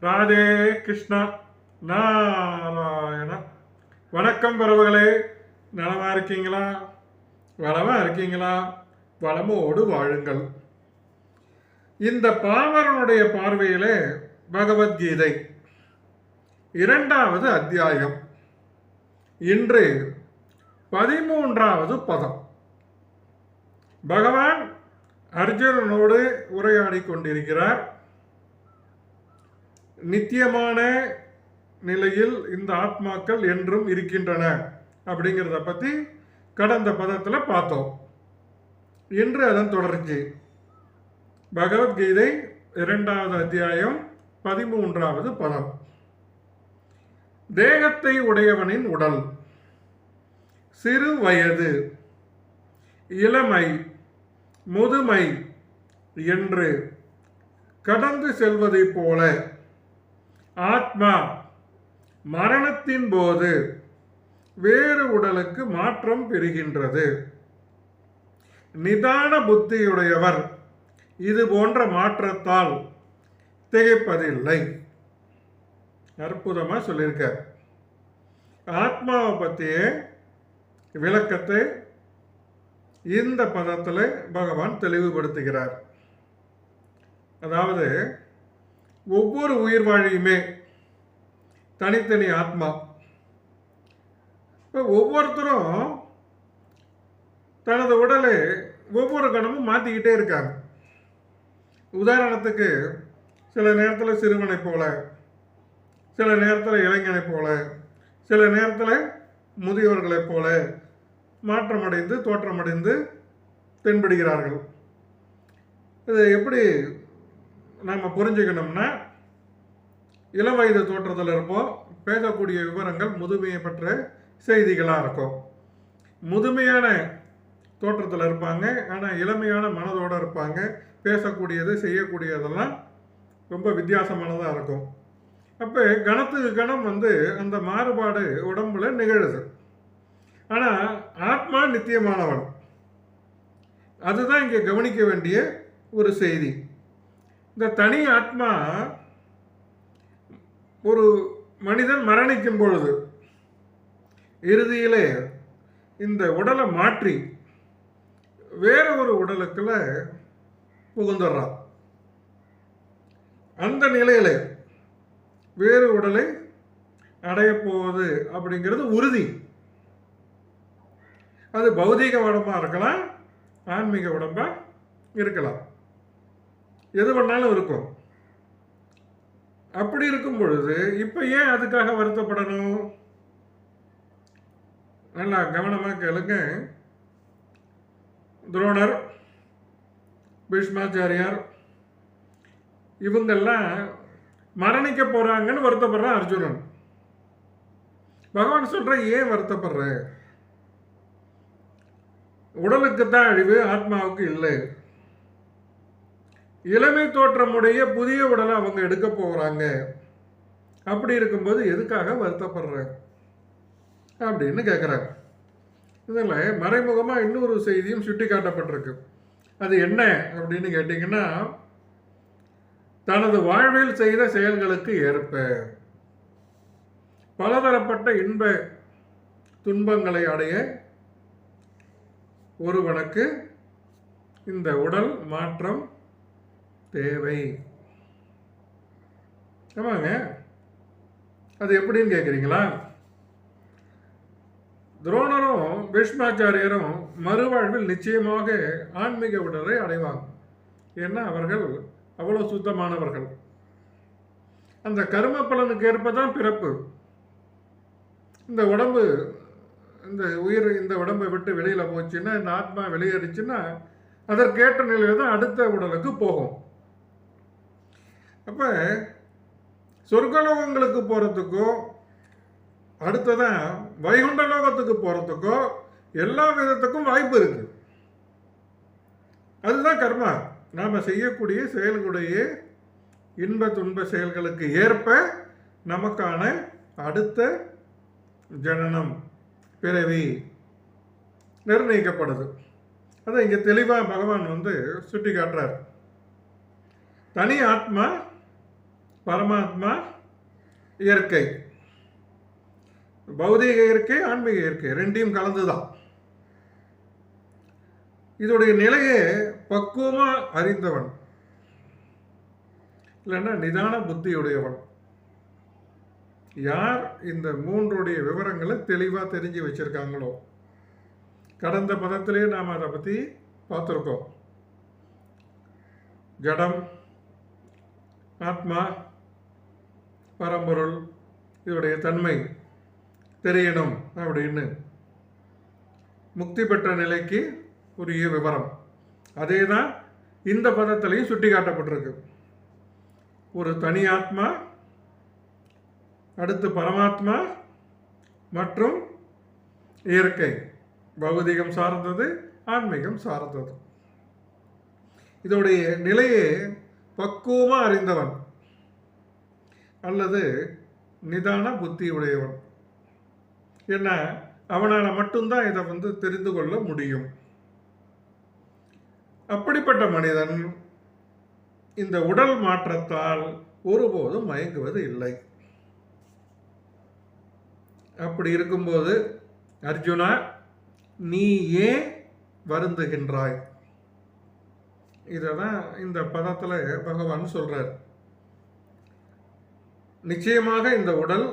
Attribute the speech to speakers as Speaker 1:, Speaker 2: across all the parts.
Speaker 1: ராதே கிருஷ்ணா நாராயணா. வணக்கம் பறவைகளே, நலமா இருக்கீங்களா? வளமா இருக்கீங்களா? வளமோடு வாழுங்கள். இந்த பாமரனுடைய பார்வையிலே பகவத்கீதை 2வது அத்தியாயம். இன்று 13வது பதம். பகவான் அர்ஜுனனோடு உரையாடி கொண்டிருக்கிறார். நித்தியமான நிலையில் இந்த ஆத்மாக்கள் என்றும் இருக்கின்றன அப்படிங்கிறத பற்றி கடந்த பதத்தில் பார்த்தோம். இன்று அதன் தொடர்ச்சி. பகவத்கீதை 2வது அத்தியாயம் 13வது பதம். தேகத்தை உடையவனின் உடல் சிறு வயது, இளமை, முதுமை என்று கடந்து செல்வதைப் போல ஆத்மா மரணத்தின் போது வேறு உடலுக்கு மாற்றம் பெறுகின்றது. நிதான புத்தியுடையவர் இது போன்ற மாற்றத்தால் திகைப்பதில்லை. அற்புதமா சொல்லியிருக்க. ஆத்மாவை பற்றிய விளக்கத்தை இந்த பதத்தில் பகவான் தெளிவுபடுத்துகிறார். அதாவது ஒவ்வொரு உயிர் வாழியுமே தனித்தனி ஆத்மா. இப்போ ஒவ்வொருத்தரும் தனது உடலை ஒவ்வொரு கணமும் மாற்றிக்கிட்டே இருக்காங்க. உதாரணத்துக்கு சில நேரத்தில் சிறுவனை போல, சில நேரத்தில் இளைஞனை போல, சில நேரத்தில் முதியவர்களைப் போல மாற்றமடைந்து தோற்றமடைந்து தென்படுகிறார்கள். இது எப்படி நாம் புரிஞ்சுக்கணும்னா, இளம் வயது தோற்றத்தில் இருப்போம், பேசக்கூடிய விவரங்கள் முதுமையை பற்ற செய்திகளாக இருக்கும். முதுமையான தோற்றத்தில் இருப்பாங்க, ஆனால் இளமையான மனதோடு இருப்பாங்க. பேசக்கூடியது செய்யக்கூடியதெல்லாம் ரொம்ப வித்தியாசமானதாக இருக்கும். அப்போ கணத்துக்கு கணம் அந்த மாறுபாடு உடம்புல நிகழுது. ஆனால் ஆத்மா நித்தியமானவன். அதுதான் இங்கே கவனிக்க வேண்டிய ஒரு செய்தி. இந்த தனி ஆத்மா ஒரு மனிதன் மரணிக்கும் பொழுது இறுதியிலே இந்த உடலை மாற்றி வேற ஒரு உடலுக்குள்ள புகுந்துடுறான். அந்த நிலையில வேறு உடலை அடையப்போவது அப்படிங்கிறது உறுதி. அது பௌதீக உடம்பா இருக்கலாம், ஆன்மீக உடம்பா இருக்கலாம், எது பண்ணாலும் இருக்கும். அப்படி இருக்கும் பொழுது இப்போ ஏன் அதுக்காக வருத்தப்படணும்? நல்லா கவனமாக கேளுங்க. துரோணர், பீஷ்மாச்சாரியார் இவங்கெல்லாம் மரணிக்க போறாங்கன்னு வருத்தப்படுறான் அர்ஜுனன். பகவான் சொல்ற, ஏன் வருத்தப்படுற? உடலுக்கு தான் அழிவு, ஆத்மாவுக்கு இல்லை. இளமை தோற்றமுடைய புதிய உடலை அவங்க எடுக்க போகிறாங்க. அப்படி இருக்கும்போது எதுக்காக வருத்தப்படுற அப்படின்னு கேட்குறாங்க. இதில் மறைமுகமாக இன்னொரு செய்தியும் சுட்டி காட்டப்பட்டிருக்கு. அது என்ன அப்படின்னு கேட்டிங்கன்னா, தனது வாழ்வில் செய்த செயல்களுக்கு ஏற்ப பலதரப்பட்ட இன்ப துன்பங்களை அடைய ஒருவனுக்கு இந்த உடல் மாற்றம் தேவை. ஆமாங்க, அது எப்படின்னு கேட்குறீங்களா? துரோணரும் பீஷ்மாச்சாரியரும் மறுவாழ்வில் நிச்சயமாக ஆன்மீக உடலை அடைவாங்க. ஏன்னா அவர்கள் அவ்வளோ சுத்தமானவர்கள். அந்த கர்ம பலனுக்கு ஏற்பதான் பிறப்பு. இந்த உடம்பு, இந்த உயிர் இந்த உடம்பை விட்டு வெளியில் போச்சுன்னா, இந்த ஆத்மா வெளியேறிச்சுன்னா அதற்கேற்ற நிலையில் தான் அடுத்த உடலுக்கு போகும். அப்போ சொர்க்கலோகங்களுக்கு போகிறதுக்கோ அடுத்ததான் வைகுண்ட லோகத்துக்கு போகிறதுக்கோ எல்லா விதத்துக்கும் வாய்ப்பு இருக்கு. அதுதான் கர்மா. நாம் செய்யக்கூடிய செயல்களுடைய இன்ப துன்ப செயல்களுக்கு ஏற்ப நமக்கான அடுத்த ஜனனம், பிறவி நிர்ணயிக்கப்படுது. அதை இங்கே தெளிவாக பகவான் சுட்டி காட்டுறார். தனி ஆத்மா பரமாத்மா இயற்கை. பௌதீக இயற்கை, ஆன்மீக இயற்கை ரெண்டையும் கலந்துதான். இதோடைய நிலையை பக்குவமா அறிந்தவன், இல்லைன்னா நிதான புத்தியுடையவன், யார் இந்த மூன்றுடைய விவரங்களை தெளிவாக தெரிஞ்சு வச்சிருக்காங்களோ. கடந்த பதத்திலே நாம் அதை பற்றி பார்த்துருக்கோம். ஜடம், ஆத்மா, பரம்பொருள், இதோடைய தன்மை தெரியணும் அப்படின்னு முக்தி பெற்ற நிலைக்கு உரிய விவரம். அதே தான் இந்த பதத்திலையும் சுட்டி காட்டப்பட்டிருக்கு. ஒரு தனி ஆத்மா, அடுத்து பரமாத்மா மற்றும் இயற்கை, பௌதிகம் சார்ந்தது, ஆன்மீகம் சார்ந்தது. இதோடைய நிலையை பக்குவமாக அறிந்தவன் அல்லது நிதான புத்தி உடையவன். ஏன்னா அவனால் மட்டும்தான் இதை தெரிந்து கொள்ள முடியும். அப்படிப்பட்ட மனிதன் இந்த உடல் மாற்றத்தால் ஒருபோதும் மயங்குவது இல்லை. அப்படி இருக்கும்போது அர்ஜுனா, நீ ஏன் வருந்துகின்றாய்? இதான் இந்த பதத்தில் பகவான் சொல்றார். நிச்சயமாக இந்த உடல்,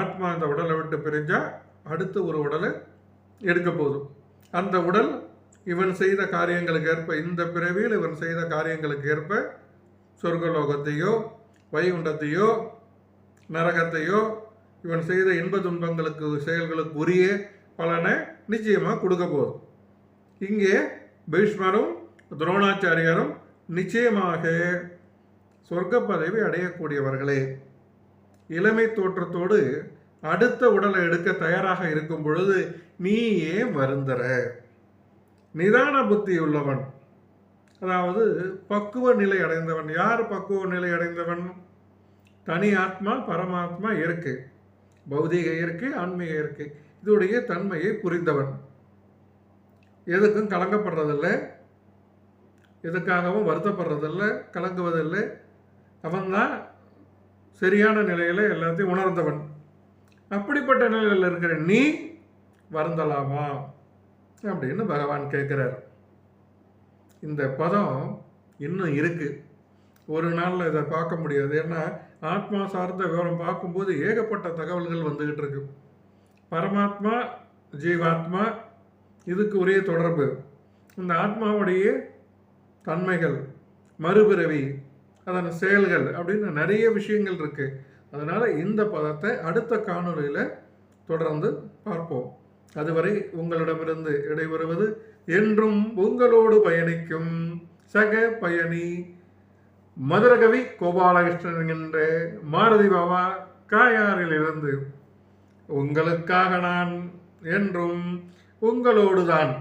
Speaker 1: ஆத்மா இந்த உடலை விட்டு பிரிஞ்சா அடுத்து ஒரு உடலை எடுக்க போதும். அந்த உடல் இவன் செய்த காரியங்களுக்கு ஏற்ப, இந்த பிறவியில் இவன் செய்த காரியங்களுக்கு ஏற்ப சொர்க்கலோகத்தையோ வைகுண்டத்தையோ நரகத்தையோ இவன் செய்த இன்ப துன்பங்களுக்கு செயல்களுக்கு உரிய பலனை நிச்சயமாக கொடுக்க போதும். இங்கே பீஷ்மரும் துரோணாச்சாரியரும் நிச்சயமாக சொர்க்க பதவி அடையக்கூடியவர்களே. இளமை தோற்றத்தோடு அடுத்த உடலை எடுக்க தயாராக இருக்கும் பொழுது நீ ஏன் வருந்தற? நிதான புத்தி உள்ளவன், அதாவது பக்குவ நிலை அடைந்தவன். யார் பக்குவ நிலை அடைந்தவன்? தனி ஆத்மா, பரமாத்மா இயற்கை, பௌதீக இயற்கை, ஆன்மீக இயற்கை, இதோடைய தன்மையை புரிந்தவன். எதுக்கும் கலங்கப்படுறதில்லை, எதுக்காகவும் வருத்தப்படுறதில்லை, கலங்குவதில்லை. அவன்தான் சரியான நிலையில் எல்லாத்தையும் உணர்ந்தவன். அப்படிப்பட்ட நிலையில் இருக்கிற நீ வருந்தலாமா அப்படின்னு பகவான் கேட்குறார். இந்த பதம் இன்னும் இருக்கு, ஒரு நாளில் இதை பார்க்க முடியாது. ஏன்னா ஆத்மா சார்ந்த விவரம் பார்க்கும்போது ஏகப்பட்ட தகவல்கள் வந்துக்கிட்டு இருக்கு. பரமாத்மா, ஜீவாத்மா, இதுக்கு ஒரே தொடர்பு, இந்த ஆத்மாவுடைய தன்மைகள், மறுபிறவி, அதன் செயல்கள் அப்படின்னு நிறைய விஷயங்கள் இருக்கு. அதனால் இந்த பதத்தை அடுத்த காணொலியில் தொடர்ந்து பார்ப்போம். அதுவரை உங்களிடமிருந்து இடைபெறுவது என்றும் உங்களோடு பயணிக்கும் சக பயணி மதுரகவி கோபாலகிருஷ்ணன் என்ற மாருதி பாபா காயாரிலிருந்து. உங்களுக்காக நான் என்றும் உங்களோடு தான்.